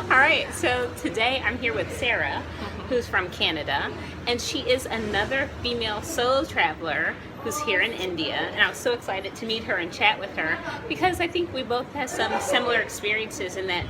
All right, so today I'm here with Sarah, who's from Canada, and she is another female solo traveler who's here in India. And I was so excited to meet her and chat with her because I think we both have some similar experiences in that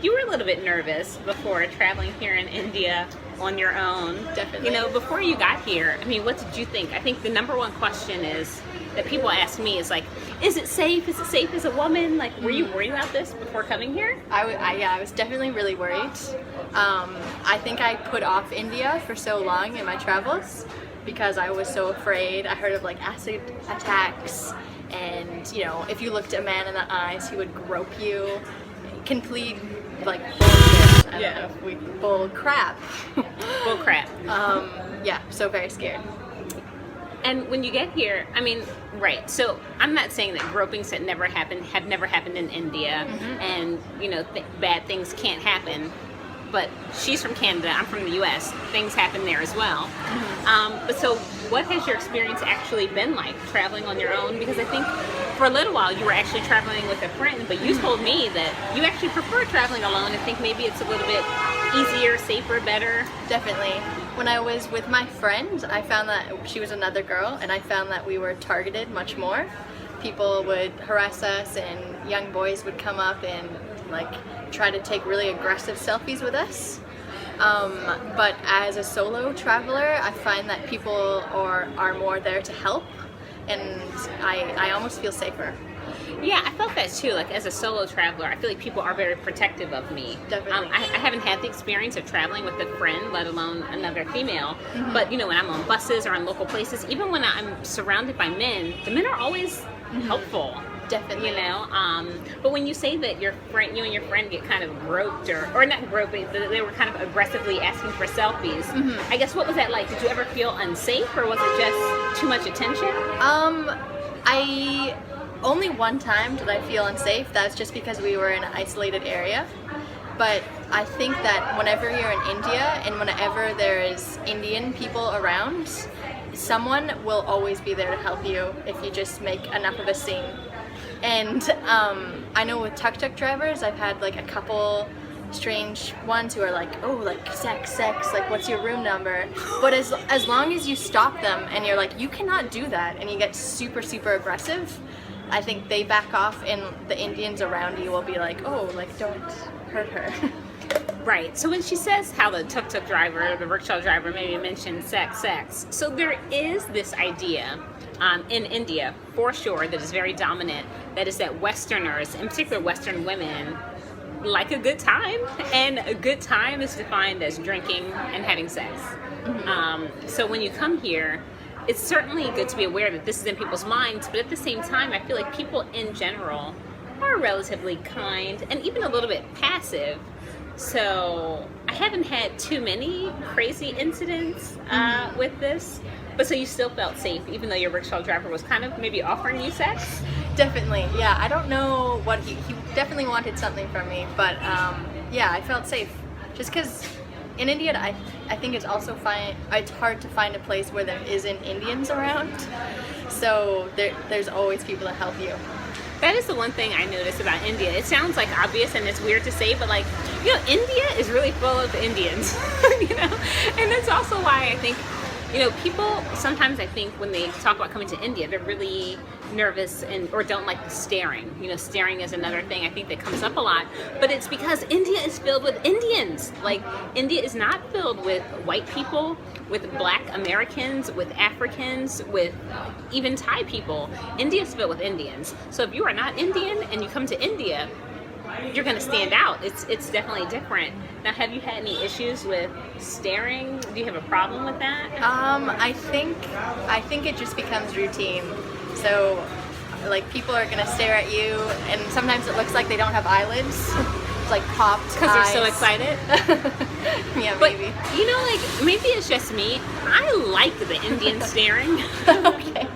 you were a little bit nervous before traveling here in India on your own. Definitely. You know, before you got here, I mean, what did you think? I think the number one question is that people ask me is like, is it safe? Is it safe as a woman? Like, were you worried about this before coming here? I was definitely really worried. I think I put off India for so long in my travels because I was so afraid. I heard of like acid attacks, and you know, if you looked a man in the eyes, he would grope you. Complete like bullshit. I don't know if we bull crap. Bull crap. Yeah, so very scared. And when you get here, I mean, right, so I'm not saying that gropings have never happened in India, and, you know, bad things can't happen, but she's from Canada, I'm from the US, things happen there as well. But so what has your experience actually been like traveling on your own? Because I think for a little while you were actually traveling with a friend, but you told me that you actually prefer traveling alone and think maybe it's a little bit easier, safer, better. Definitely. When I was with my friend, I found that she was another girl, and I found that we were targeted much more. People would harass us, and young boys would come up and like try to take really aggressive selfies with us. But as a solo traveler, I find that people are more there to help, and I almost feel safer. Yeah, I felt that too. Like as a solo traveler, I feel like people are very protective of me. Definitely. I haven't had the experience of traveling with a friend, let alone another female. But you know, when I'm on buses or in local places, even when I'm surrounded by men, the men are always helpful. Definitely. You know, but when you say that you and your friend get kind of groped or not groped, but they were kind of aggressively asking for selfies. I guess what was that like? Did you ever feel unsafe, or was it just too much attention? I only one time did I feel unsafe. That's just because we were in an isolated area. But I think that whenever you're in India and whenever there is Indian people around, someone will always be there to help you if you just make enough of a scene. And I know with tuk-tuk drivers, I've had like a couple strange ones who are like, oh, like sex, like what's your room number? But as long as you stop them and you're like, you cannot do that, and you get super aggressive, I think they back off, and the Indians around you will be like, oh, like don't hurt her. Right. So when she says how the tuk-tuk driver, the rickshaw driver maybe mentioned sex, so there is this idea in India, for sure, that is very dominant, that is that Westerners, in particular Western women, like a good time, and a good time is defined as drinking and having sex. So when you come here, it's certainly good to be aware that this is in people's minds, but at the same time, I feel like people in general are relatively kind and even a little bit passive. So I haven't had too many crazy incidents with this. But so you still felt safe, even though your rickshaw driver was kind of maybe offering you sex? Definitely, yeah. I don't know what he definitely wanted something from me, but yeah, I felt safe. Just because in India, I think it's also it's hard to find a place where there isn't Indians around. So there's always people to help you. That is the one thing I noticed about India. It sounds like obvious and it's weird to say, but like, you know, India is really full of Indians, you know? And that's also why I think, you know, people sometimes, I think when they talk about coming to India, they're really nervous or don't like the staring. You know, staring is another thing I think that comes up a lot, but it's because India is filled with Indians. Like, India is not filled with white people, with Black Americans, with Africans, with even Thai people. India is filled with Indians. So if you are not Indian and you come to India, you're going to stand out. It's definitely different. Now, have you had any issues with staring? Do you have a problem with that? I think it just becomes routine. So, like, people are gonna stare at you, and sometimes it looks like they don't have eyelids. It's like popped because they're so excited. Yeah, but, maybe. You know, like, maybe it's just me. I like the Indian staring. Okay.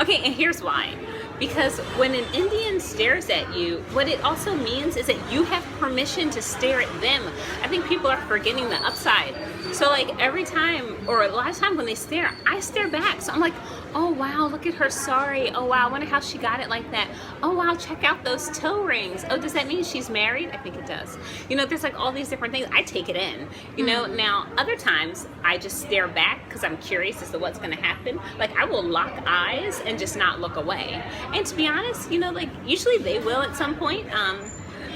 Okay, and here's why. Because when an Indian stares at you, what it also means is that you have permission to stare at them. I think people are forgetting the upside. So like every time, or a lot of times when they stare, I stare back. So I'm like, Oh wow, look at her sari. Oh wow, I wonder how she got it like that. Oh wow, check out those toe rings. Oh, does that mean she's married? I think it does. You know, there's like all these different things. I take it in. You know, now other times I just stare back because I'm curious as to what's going to happen. Like I will lock eyes and just not look away. And to be honest, you know, like usually they will at some point.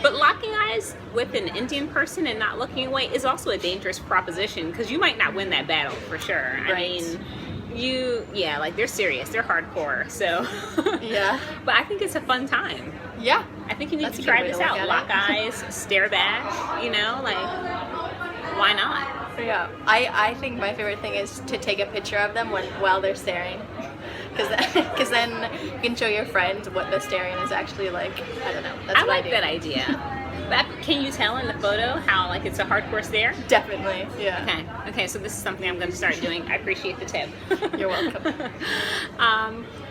But locking eyes with an Indian person and not looking away is also a dangerous proposition because you might not win that battle for sure. Right. I mean, yeah, like they're serious, they're hardcore. So, Yeah. But I think it's a fun time. Yeah. I think you need That's to a try good way this to look out. at Lock it. eyes, stare back. You know, like why not? Yeah. I think my favorite thing is to take a picture of them while they're staring. Because then you can show your friends what the staring is actually like. I don't know. That's I what like I do. that idea. But can you tell in the photo how like it's a hardcore stare? Definitely. Yeah. Okay, so this is something I'm going to start doing. I appreciate the tip. You're welcome.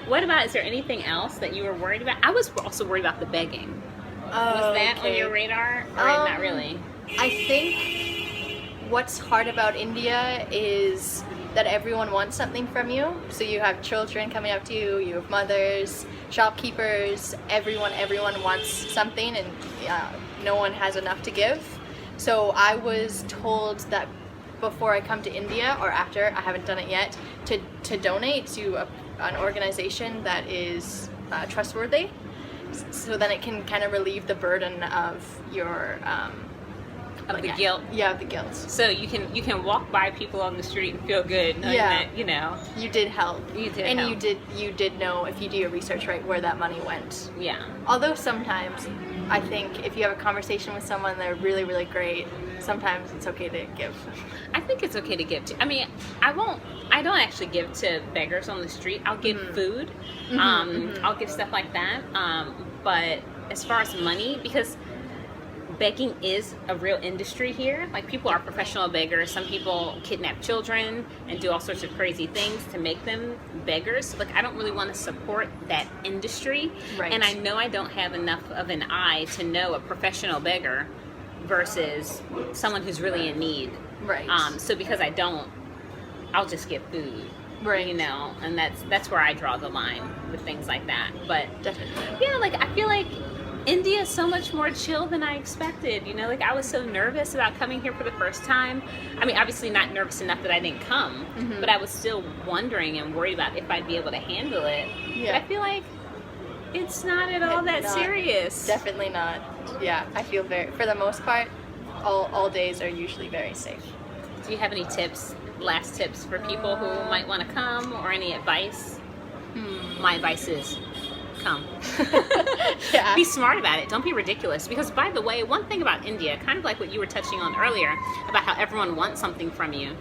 What about, is there anything else that you were worried about? I was also worried about the begging. Was that on your radar? Or not really? I think what's hard about India is that everyone wants something from you. So you have children coming up to you, you have mothers, shopkeepers, everyone wants something, and no one has enough to give. So I was told that before I come to India, or after, I haven't done it yet, to donate to an organization that is trustworthy, so then it can kind of relieve the burden of your Of the guilt. Yeah, of the guilt. So you can walk by people on the street and feel good knowing that, you know. You did help. You did and help. you did know, if you do your research right, where that money went. Yeah. Although sometimes I think if you have a conversation with someone, they're really, really great, sometimes it's okay to give. I think it's okay to give to. I mean, I don't actually give to beggars on the street. I'll give food. I'll give stuff like that. But as far as money, because begging is a real industry here. Like people are professional beggars. Some people kidnap children and do all sorts of crazy things to make them beggars. Like I don't really want to support that industry. Right. And I know I don't have enough of an eye to know a professional beggar versus someone who's really in need. Right. So because I don't, I'll just give food. Right. You know, and that's where I draw the line with things like that. But Definitely. yeah, like I feel like India is so much more chill than I expected. You know, like I was so nervous about coming here for the first time. I mean, obviously not nervous enough that I didn't come, but I was still wondering and worried about if I'd be able to handle it. Yeah. But I feel like it's not at all that Not- serious. Definitely not. Yeah, I feel for the most part, all days are usually very safe. Do you have any last tips for people who might want to come, or any advice? My advice is come. Yeah. Be smart about it. Don't be ridiculous. Because by the way, one thing about India, kind of like what you were touching on earlier about how everyone wants something from you,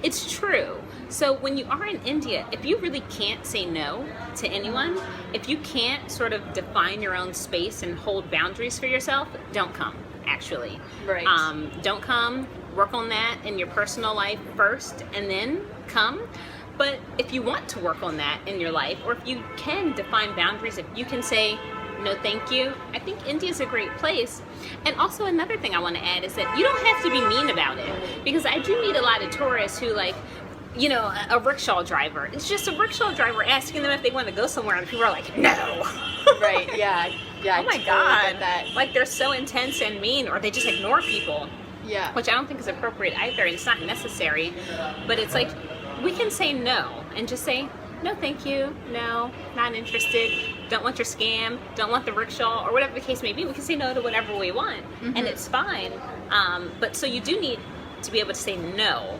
it's true. So when you are in India, if you really can't say no to anyone, if you can't sort of define your own space and hold boundaries for yourself, don't come, actually. Right. Don't come. Work on that in your personal life first and then come. But if you want to work on that in your life, or if you can define boundaries, if you can say, no thank you, I think India's a great place. And also another thing I want to add is that you don't have to be mean about it. Because I do meet a lot of tourists who like, you know, a rickshaw driver. It's just a rickshaw driver asking them if they want to go somewhere, and people are like, no. Right, yeah. Yeah. Oh my I totally God. get that. Like they're so intense and mean, or they just ignore people. Yeah. Which I don't think is appropriate either, and it's not necessary. But it's like, we can say no and just say, no thank you, no, not interested, don't want your scam, don't want the rickshaw, or whatever the case may be. We can say no to whatever we want, and it's fine. But so you do need to be able to say no,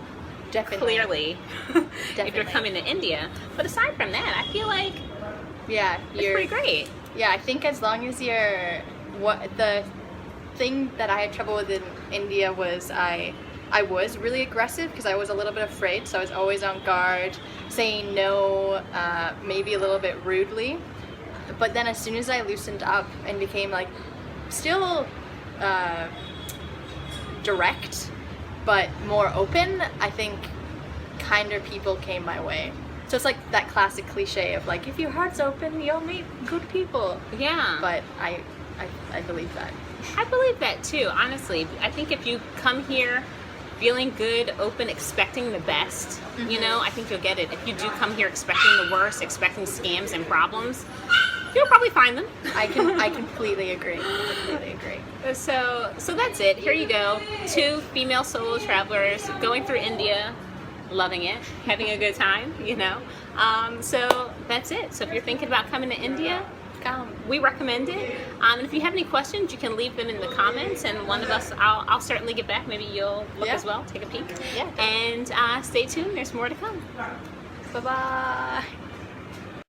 Definitely. clearly, if you're Definitely. coming to India. But aside from that, I feel like Yeah, it's pretty great. Yeah, I think as long as the thing that I had trouble with in India was I was really aggressive because I was a little bit afraid, so I was always on guard, saying no, maybe a little bit rudely. But then as soon as I loosened up and became like still direct but more open, I think kinder people came my way. So it's like that classic cliche of like, if your heart's open, you'll meet good people. Yeah. But I believe that. I believe that too, honestly. I think if you come here feeling good, open, expecting the best, you know, I think you'll get it. If you do come here expecting the worst, expecting scams and problems, you'll probably find them. I completely agree. Completely agree. So that's it. Here you go. 2 female solo travelers going through India, loving it, having a good time, you know. So that's it. So if you're thinking about coming to India, we recommend it. And if you have any questions, you can leave them in the comments, and one of us, I'll certainly get back. Maybe you'll look as well, take a peek. Yeah. And stay tuned. There's more to come. Bye-bye.